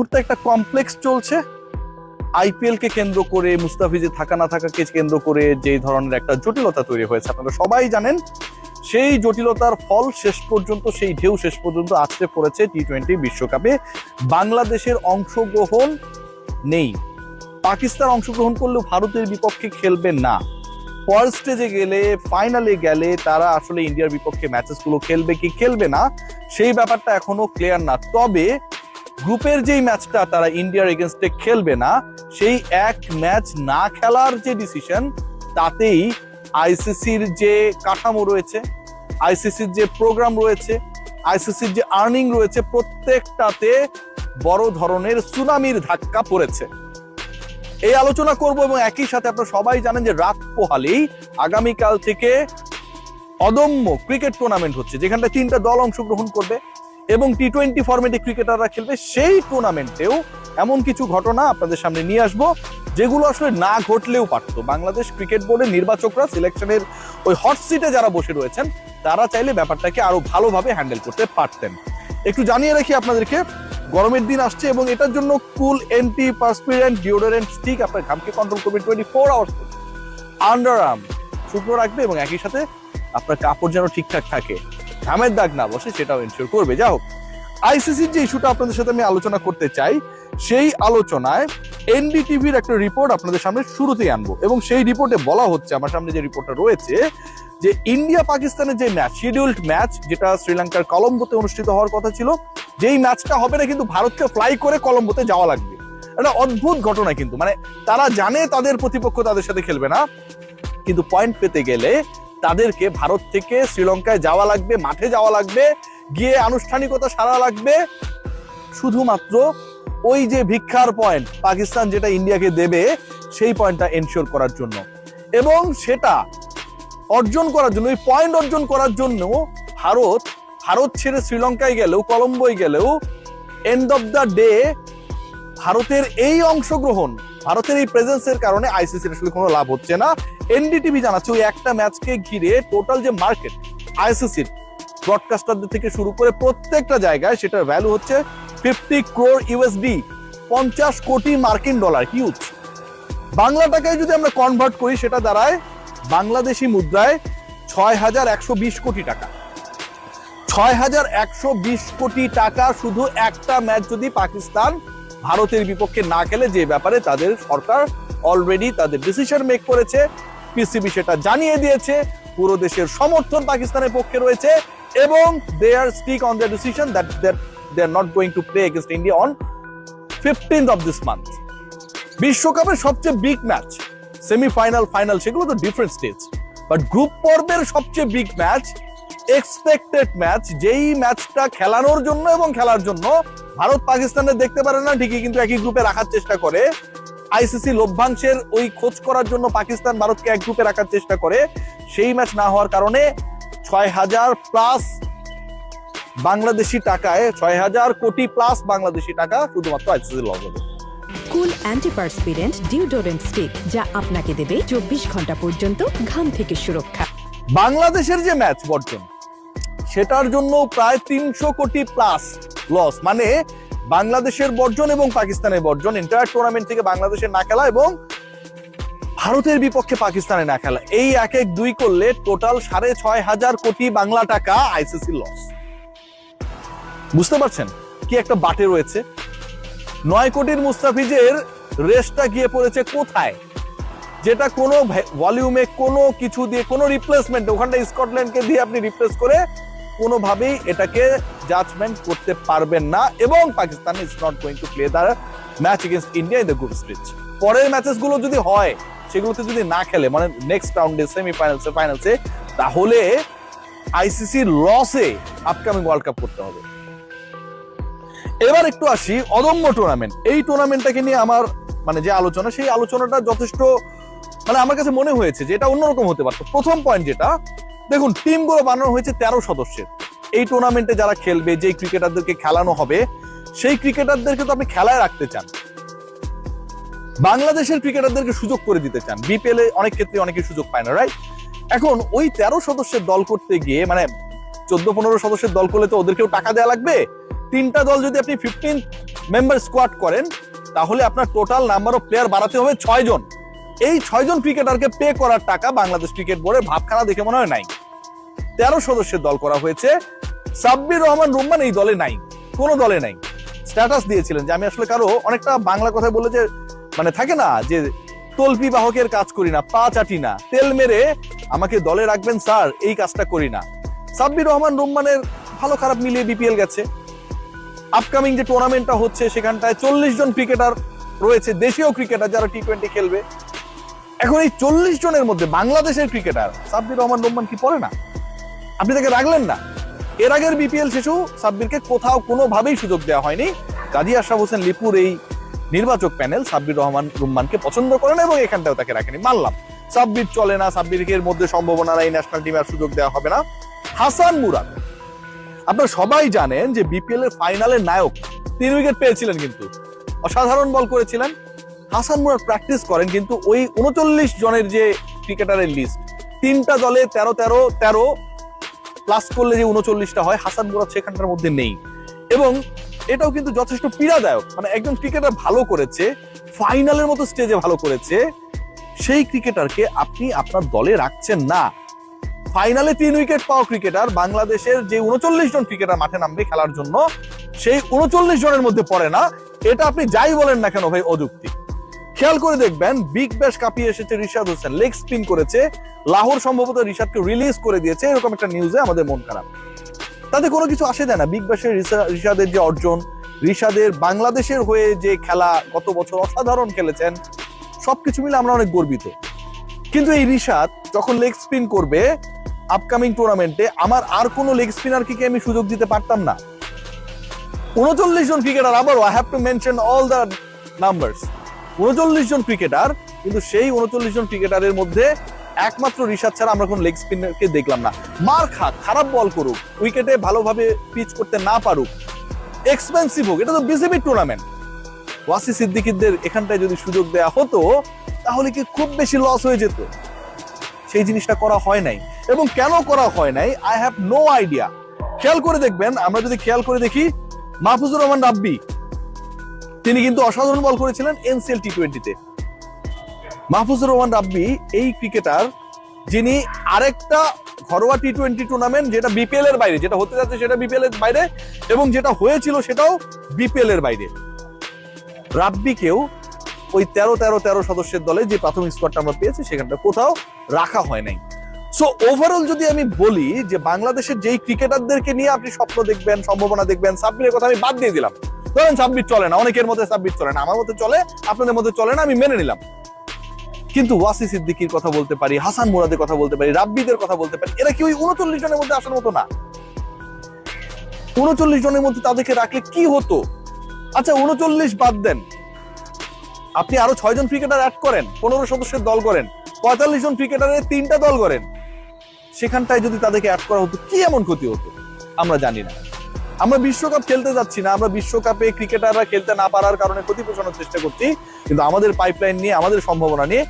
মুহূর্তে একটা কমপ্লেক্স চলছে আইপিএল কে কেন্দ্র করে, মুস্তাফিজের থাকা না থাকাকে কেন্দ্র করে যে ধরনের একটা জটিলতা তৈরি হয়েছে আপনারা সবাই জানেন। সেই জটিলতার ফল শেষ পর্যন্ত, সেই ঢেউ শেষ পর্যন্ত আছড়ে পড়েছে টি-20 বিশ্বকাপে। বাংলাদেশের অংশগ্রহণ নেই। পাকিস্তান অংশগ্রহণ করলেও ভারতের বিপক্ষে খেলবে না। পর স্টেজে গেলে, ফাইনালে গেলে তারা আসলে ইন্ডিয়ার বিপক্ষে ম্যাচেসগুলো খেলবে কি খেলবে না সেই ব্যাপারটা এখনো ক্লিয়ার না। তবে গ্রুপের যেই ম্যাচটা তারা ইন্ডিয়ার এগেনস্টে খেলবে না, সেই এক ম্যাচ না খেলার যে ডিসিশন, তাতেই আইসিসির যে কাঠামো রয়েছে, আইসিসির যে প্রোগ্রাম রয়েছে, আইসিসির যে আর্নিং রয়েছে, প্রত্যেকটাতে বড় ধরনের সুনামির ধাক্কা পড়েছে। এই আলোচনা করব এবং একই সাথে আপনারা সবাই জানেন যে রাত পোহালেই আগামীকাল থেকে অদম্য ক্রিকেট টুর্নামেন্ট হচ্ছে, যেখানটা 3টা দল অংশগ্রহণ করবে এবং টি-20 ফরম্যাটে ক্রিকেটাররা খেলবে। সেই টুর্নামেন্টেও এমন কিছু ঘটনা আপনাদের সামনে নিয়ে আসবো যেগুলো আসলে না ঘটলেও পারতো। বাংলাদেশ ক্রিকেট বোর্ডের নির্বাচকরা সিলেকশনের ওই হট সিটে যারা বসে রয়েছেন, তারা চাইলে ব্যাপারটাকে আরো ভালোভাবে হ্যান্ডেল করতে পারতেন। একটু জানিয়ে রাখি আপনাদেরকে, গরমের দিন আসছে এবং এটার জন্য কুল এন্টি পার্সপিরেন্ট ডিওডোরেন্ট স্টিক আপনার ঘামকে কন্ট্রোল করবে 24 আওয়ার্স। আন্ডার আর্ম শুকনো রাখবে এবং একই সাথে আপনার কাপড় যেন ঠিকঠাক থাকে, ঘামের দাগ না বসে, সেটাও এনশিওর করবে। যা হোক, আইসিসির যে ইস্যুটা আপনাদের সাথে আমি আলোচনা করতে চাই, সেই আলোচনায় এনডিটিভির একটা রিপোর্ট আপনাদের সামনে শুরুতেই আনবো এবং সেই রিপোর্টে বলা হচ্ছে, আমার সামনে যে রিপোর্টটা রয়েছে, যে ইন্ডিয়া পাকিস্তানের যে ম্যাচ, শিডিউলড ম্যাচ, যেটা শ্রীলঙ্কার কলম্বোতে অনুষ্ঠিত হওয়ার কথা ছিল, যেই ম্যাচটা হবে না, কিন্তু ভারতকে ফ্লাই করে কলম্বোতে যাওয়া লাগবে। একটা অদ্ভুত ঘটনা কিন্তু, মানে তারা জানে তাদের প্রতিপক্ষ তাদের সাথে খেলবে না, কিন্তু পয়েন্ট পেতে গেলে তাদেরকে ভারত থেকে শ্রীলঙ্কায় যাওয়া লাগবে, মাঠে যাওয়া লাগবে, গিয়ে আনুষ্ঠানিকতা সারা লাগবে, শুধুমাত্র ওই যে ভিক্ষার পয়েন্ট পাকিস্তান যেটা ইন্ডিয়াকে দেবে সেই পয়েন্টটা এনশিওর করার জন্য। এবং সেটা অর্জন করার জন্য, ওই পয়েন্ট অর্জন করার জন্য ভারত ছেড়ে শ্রীলঙ্কায় গেলেও, কলম্বোয় গেলেও, এন্ড অফ দ্য ডে ভারতের এই অংশগ্রহণ, ভারতের এই প্রেজেন্সের কারণে আইসিসির আসলে কোনো লাভ হচ্ছে না। এনডিটিভি জানাচ্ছে ওই একটা ম্যাচকে ঘিরে টোটাল যে মার্কেট আইসিসির, ব্রডকাস্টারদের থেকে শুরু করে প্রত্যেকটা জায়গায়, সেটার ভ্যালু হচ্ছে 50 crore ইউএসডি, 50 কোটি মার্কিন ডলার। হিউজ। বাংলা টাকায় যদি আমরা কনভার্ট করি, সেটা দাঁড়ায় বাংলাদেশি মুদ্রায় 6120 কোটি টাকা। 6120 কোটি টাকা শুধু একটা ম্যাচ যদি পাকিস্তান ভারতের বিপক্ষে না খেলে, যে ব্যাপারে তাদের সরকার অলরেডি তাদের ডিসিশন মেক করেছে, পিসিবি সেটা জানিয়ে দিয়েছে, পুরো দেশের সমর্থন পাকিস্তানের পক্ষে রয়েছে এবং they are stick on the decision that they are not going to play against India on 15th of this month। বিশ্বকাপের সবচেয়ে বিগ ম্যাচ, সেমিফাইনাল, ফাইনাল, সেগুলো তো ডিফারেন্ট স্টেজ, বাট গ্রুপ পর্বের সবচেয়ে বিগ ম্যাচ, এক্সপেক্টেড ম্যাচ, যেই ম্যাচটা খেলানোর জন্য এবং খেলার জন্য ভারত পাকিস্তানের দেখতে পারে না ঠিকই, কিন্তু একই গ্রুপে রাখার চেষ্টা করে। আইসিসি লভ্যাংশের ওই খোঁজ করার জন্য পাকিস্তান ভারতকে এক গ্রুপে রাখার চেষ্টা করে। সেই ম্যাচ না হওয়ার কারণে 6000 প্লাস বাংলাদেশি টাকায়, 6000 কোটি প্লাস বাংলাদেশি টাকা শুধুমাত্র আইসিসি লস হবে। কুল অ্যান্টিপারস্পিরেন্ট ডিওডোরেন্ট স্টিক, যা আপনাকে দেবে 24 ঘন্টা পর্যন্ত ঘাম থেকে সুরক্ষা। বাংলাদেশের যে ম্যাচ বর্জন, সেটার জন্য প্রায় 300 কোটি প্লাস লস, মানে বাংলাদেশের বর্জন এবং পাকিস্তানের বর্জন, এন্টায়ার টুর্নামেন্ট থেকে বাংলাদেশের না খেলা এবং ভারতের বিপক্ষে পাকিস্তানে না খেলা, এই 1-1-2 করলে টোটাল 6500 কোটি বাংলা টাকা আইসিসি লস। বুঝতে পারছেন কি একটা বাটে রয়েছে? 9 কোটির মুস্তাফিজের রেসটা গিয়ে পড়েছে কোথায়, যেটা কোনো ভলিউমে, কোনো কিছু দিয়ে, কোনো রিপ্লেসমেন্ট, ওখানটা স্কটল্যান্ডকে দিয়ে আপনি রিপ্লেস করে কোনোভাবেই এটাকে জাজমেন্ট করতে পারবেন না। এবং Pakistan is not going to play the match against India in the group stage. পরের ম্যাচেস গুলো যদি হয়, সেগুলোতে যদি না খেলে, মানে নেক্সট রাউন্ডে, সেমিফাইনালসে, ফাইনালসে, তাহলে আইসিসি লসে আপকামিং ওয়ার্ল্ড কাপ করতে হবে। এবার একটু আসি অদম্য টুর্নামেন্ট। এই টুর্নামেন্টটাকে নিয়ে আমার মানে যে আলোচনা, সেই আলোচনাটা যথেষ্ট, মানে আমার কাছে মনে হয়েছে যে এটা অন্যরকম হতে পারতো। প্রথম পয়েন্ট যেটা, দেখুন টিমগুলো বানানো হয়েছে 13 সদস্যের। এই টুর্নামেন্টে যারা খেলবে, যে ক্রিকেটারদেরকে খেলানো হবে, সেই ক্রিকেটারদেরকে তো আপনি খেলায় রাখতে চান, বাংলাদেশের ক্রিকেটারদেরকে সুযোগ করে দিতে চান। বিপিএল এ অনেক ক্ষেত্রে অনেকে সুযোগ পায় না, রাইট? এখন ওই 13 সদস্যের দল করতে গিয়ে, মানে 14-15 সদস্যের দল করলে তো ওদেরকেও টাকা দেওয়া লাগবে। 3টা দল যদি আপনি মেম্বার স্কোয়াড করেন, তাহলে আপনার টোটাল নাম্বার অফ প্লেয়ার বাড়াতে হবে 6 জন। এই 6 জন ক্রিকেটারকে পে করার টাকা বাংলাদেশ ক্রিকেট বোর্ডের ভাবখানা দেখে মনে হয় নাই। 13 সদস্যের দল করা হয়েছে। সাব্বির রহমান রুম্মান এই দলে নাই, কোনো দলে নাই। স্ট্যাটাস দিয়েছিলেন যে আমি আসলে কারো, অনেকটা বাংলা কথায় বলে যে মানে থাকে না যে তলপি বাহকের কাজ করি না, পা চাটি না, তেল মেরে আমাকে দলে রাখবেন স্যার, এই কাজটা করি না। সাব্বির রহমান রুম্মানের ভালো খারাপ মিলিয়ে বিপিএল গেছে। আপকামিং যে টুর্নামেন্টটা হচ্ছে সেখানটায় 40 জন ক্রিকেটার রয়েছে, দেশীয় ক্রিকেটার যারা টি20 খেলবে। এখন এই 40 জনের মধ্যে বাংলাদেশের ক্রিকেটার সাব্বির রহমান রুম্মান কি পড়ে না? আপনি তাকে রাখলেন না। এর আগের বিপিএল শেষেও সাব্বিরকে কোথাও কোনোভাবেই সুযোগ দেওয়া হয়নি। কাজী আশরাফ হোসেন লিপুর এই নির্বাচক প্যানেল সাব্বির রহমান রুম্মানকে পছন্দ করেন এবং এখানটাও তাকে রাখেনি। মানলাম সাব্বির চলে না, সাব্বিরের মধ্যে সম্ভাবনা নাই, ন্যাশনাল টিমে আর সুযোগ দেওয়া হবে না। হাসান মুরাদ, আপনারা সবাই জানেন যে বিপিএল এর ফাইনালের নায়ক, 3 উইকেট পেয়েছিলেন, কিন্তু অসাধারণ বল করেছিলেন। হাসান মুরাদ প্র্যাকটিস করেন, কিন্তু ওই 39 জনের যে ক্রিকেটারের লিস্ট, 3টা দলে 13 প্লাস করলে যে 39টা হয়, হাসান মুরাদ সেখানটার মধ্যে নেই। এবং এটাও কিন্তু যথেষ্ট পীড়াদায়ক। মানে একজন ক্রিকেটার ভালো করেছে, ফাইনালের মতো স্টেজে ভালো করেছে, সেই ক্রিকেটারকে আপনি আপনার দলে রাখছেন না। ফাইনালে 3 উইকেট পাওয়া ক্রিকেটার বাংলাদেশের যে 39 জন ক্রিকেটার মাঠে নামবে খেলার জন্য, সেই 39 জনের মধ্যে পড়ে না। এটা আপনি যাই বলেন না কেন ভাই, অযুক্তি। খেয়াল করে দেখবেন, বিগ ব্যাশ কাপিয়ে এসেছে রিশাদ হোসেন, লেগ স্পিন করেছে, লাহোর সম্ভবত রিশাদকে রিলিজ করে দিয়েছে, এরকম একটা নিউজে আমাদের মন খারাপ। তাতে কোনো কিছু আসে যায় না। বিগ ব্যাশের রিশাদের যে অর্জন, রিশাদের বাংলাদেশের হয়ে যে খেলা, গত বছর অসাধারণ খেলেছেন, সবকিছু মিলে আমরা অনেক গর্বিত। কিন্তু এই রিশাদ যখন লেগ স্পিন করবে আপকামিং টুর্নামেন্টে, আমার আর কোনো লেগ স্পিনারকে কি আমি সুযোগ দিতে পারতাম না? 39 জন ক্রিকেটার, আবার I have to mention all the numbers, 39 জন ক্রিকেটার, কিন্তু সেই 39 জন ক্রিকেটারের মধ্যে একমাত্র রিশাদ ছাড়া আমরা কোন লেগ স্পিনারকে দেখলাম না। মার খাক, খারাপ বল করুক, উইকেটে ভালোভাবে পিচ করতে না পারুক, এক্সপেন্সিভ হোক, এটা তো বিসিবি টুর্নামেন্ট। ওয়াসি সিদ্দিকীদের এখানটায় যদি সুযোগ দেওয়া হতো তাহলে কি খুব বেশি লস হয়ে যেত? সেই জিনিসটা করা হয় নাই। এবং কেন করা হয় নাই, আই হ্যাভ নো আইডিয়া। খেয়াল করে দেখবেন, আমরা যদি খেয়াল করে দেখি, মাহফুজুর রহমান রাব্বি, তিনি কিন্তু অসাধারণ বল করেছিলেন এনসিএল টি20-তে। মাহফুজুর রহমান রাব্বি এই ক্রিকেটার যিনি আরেকটা ঘরোয়া টি20 টুর্নামেন্ট, যেটা বিপিএল এর বাইরে, যেটা হতে যাচ্ছে সেটা বিপিএল এর বাইরে, এবং যেটা হয়েছিল সেটাও বিপিএল এর বাইরে, রাব্বিকেও ওই 13 সদস্যের দলে যে প্রাথমিক স্কোয়াডটা আমরা পেয়েছি সেখানটা কোথাও রাখা হয় নাই। সো ওভারঅল যদি আমি বলি যে বাংলাদেশের যেই ক্রিকেটারদেরকে নিয়ে আপনি স্বপ্ন দেখবেন, সম্ভাবনা দেখবেন, সাব্বিরের কথা আমি বাদ দিয়ে দিলাম। ধরেন সাব্বির চলে না, অনেকের মধ্যে সাব্বির চলে না, আমার মধ্যে চলে, আপনাদের মধ্যে চলে না, আমি মেনে নিলাম। কিন্তু ওয়াসি সিদ্দিকীর কথা বলতে পারি, হাসান মুরাদের কথা বলতে পারি, রাব্বিদের কথা বলতে পারি, এরা কি ওই 39 জনের মধ্যে আসার মতো না? 39 জনের মধ্যে তাদেরকে রাখলে কি হতো? আচ্ছা 39 বাদ দেন, আপনি আরো 6 জন ক্রিকেটার অ্যাড করেন, 15 সদস্যের দল করেন, 45 জন ক্রিকেটারের 3টা দল করেন, সেখানটায় যদি তাদেরকে অ্যাড করা হতো কি এমন ক্ষতি হতো আমরা জানি না। আমরা বিশ্বকাপ খেলতে যাচ্ছি না, আমরা বিশ্বকাপে ক্রিকেটাররা খেলতে না পারার কারণে ক্ষতি পোষানোর চেষ্টা করছি, কিন্তু আমাদের পাইপলাইন নিয়ে, আমাদের সম্ভাবনা নিয়ে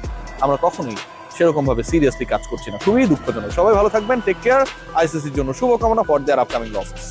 আমরা কখনোই সেরকম ভাবে সিরিয়াসলি কাজ করছি না। খুবই দুঃখজনক। সবাই ভালো থাকবেন, টেক কেয়ার। আইসিসির জন্য শুভকামনা ফর দেয়ার আপকামিং লসেস।